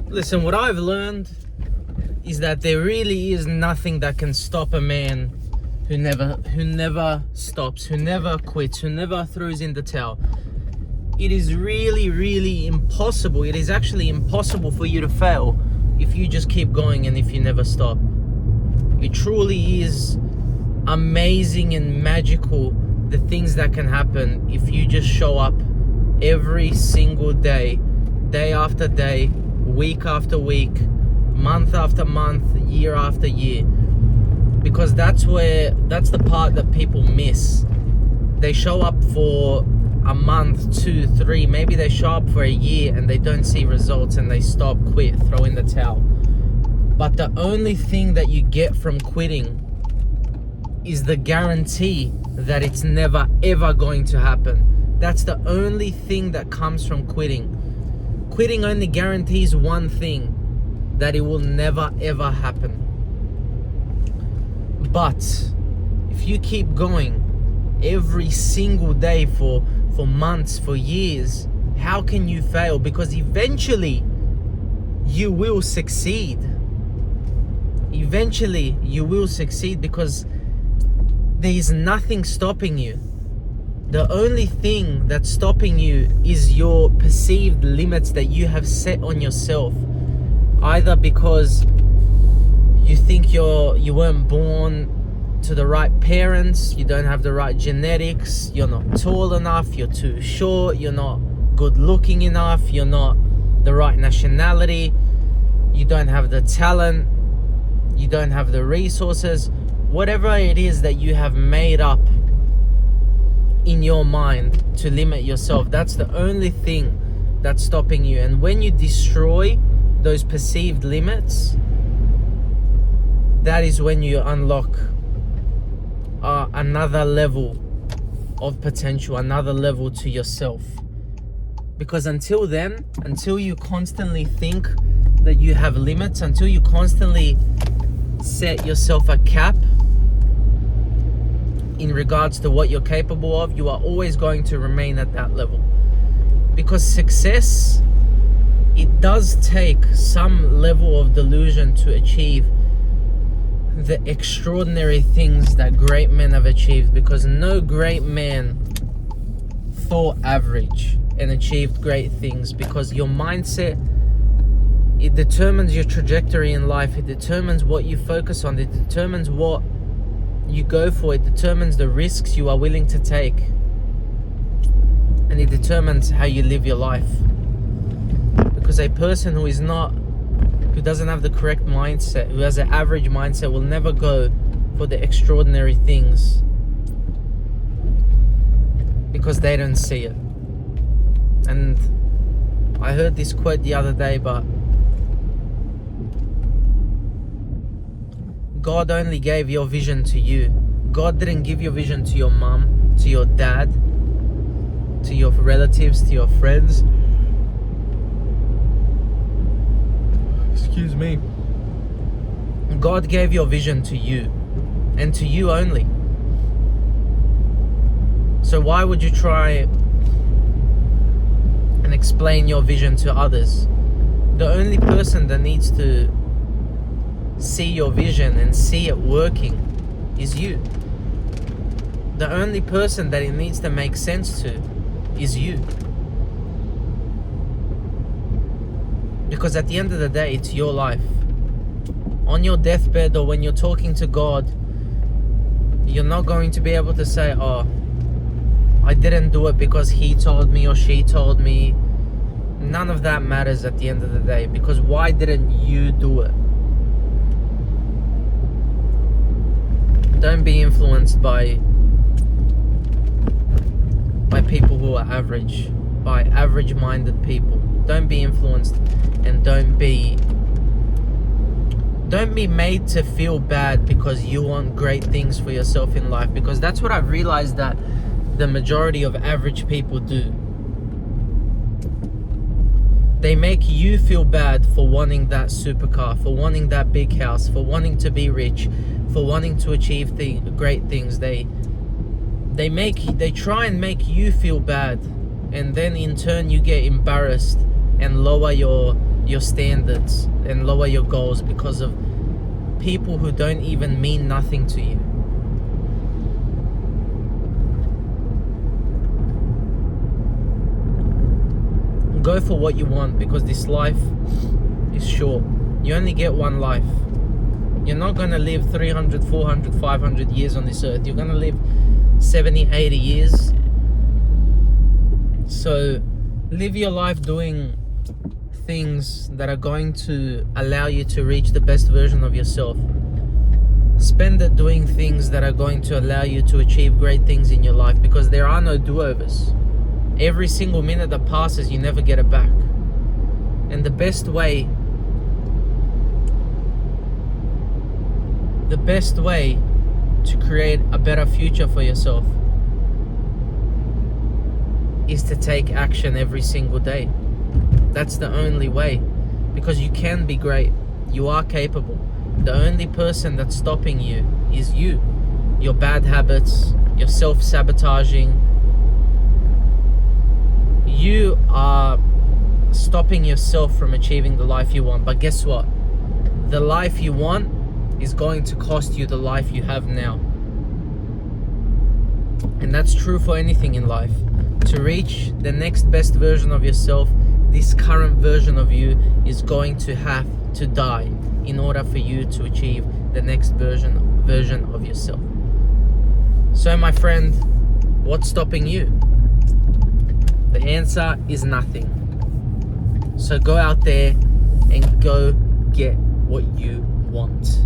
Listen, what I've learned is that there really is nothing that can stop a man who never stops, who never quits, who never throws in the towel. It is really impossible. It is actually impossible for you to fail if you just keep going and if you never stop. It truly is amazing and magical, the things that can happen if you just show up every single day, day after day, week after week, month after month, year after year. Because that's the part that people miss. They show up for a month, 2, 3, maybe they show up for a year and they don't see results and they stop, quit, throw in the towel. But the only thing that you get from quitting is the guarantee that it's never ever going to happen. That's the only thing that comes from quitting. Quitting only guarantees one thing, that it will never ever happen. But if you keep going every single day for months, for years, how can you fail? Because eventually you will succeed. Eventually you will succeed because there is nothing stopping you. The only thing that's stopping you is your perceived limits that you have set on yourself. Either because you think you weren't born to the right parents, you don't have the right genetics, you're not tall enough, you're too short, you're not good looking enough, you're not the right nationality, you don't have the talent, you don't have the resources. Whatever it is that you have made up in your mind to limit yourself, that's the only thing that's stopping you. And when you destroy those perceived limits, that is when you unlock another level of potential, another level to yourself. Because until then, until you constantly think that you have limits, until you constantly set yourself a cap in regards to what you're capable of, you are always going to remain at that level. Because success, it does take some level of delusion to achieve the extraordinary things that great men have achieved, because no great man thought average and achieved great things. Because your mindset, it determines your trajectory in life, it determines what you focus on, it determines what you go for, it determines the risks you are willing to take, and it determines how you live your life. Because a person who doesn't have the correct mindset, who has an average mindset, will never go for the extraordinary things, because they don't see it. And I heard this quote the other day, but God only gave your vision to you. God didn't give your vision to your mom, to your dad, to your relatives, to your friends. Excuse me. God gave your vision to you, and to you only. So why would you try and explain your vision to others? The only person that needs to see your vision and see it working is you. The only person that it needs to make sense to is you. Because at the end of the day, it's your life. On your deathbed, or when you're talking to God, you're not going to be able to say, oh, I didn't do it because he told me or she told me. None of that matters at the end of the day, because why didn't you do it? Don't be influenced by people who are average, by average-minded people. Don't be influenced, and don't be made to feel bad because you want great things for yourself in life. Because that's what I've realized that the majority of average people do. They make you feel bad for wanting that supercar, for wanting that big house, for wanting to be rich, for wanting to achieve great things. They try and make you feel bad, and then in turn you get embarrassed and lower your your standards and lower your goals because of people who don't even mean nothing to you. Go for what you want, because this life is short. You only get one life. You're not going to live 300, 400, 500 years on this earth. You're going to live 70, 80 years. So live your life doing things that are going to allow you to reach the best version of yourself. Spend it doing things that are going to allow you to achieve great things in your life, because there are no do-overs. Every single minute that passes, you never get it back. And the best way to create a better future for yourself is to take action every single day. That's the only way, because you can be great. You are capable. The only person that's stopping you is you. Your bad habits, your self-sabotaging. You are stopping yourself from achieving the life you want. But guess what? The life you want is going to cost you the life you have now. And that's true for anything in life. To reach the next best version of yourself, this current version of you is going to have to die in order for you to achieve the next version of yourself. So my friend, what's stopping you? The answer is nothing. So go out there and go get what you want.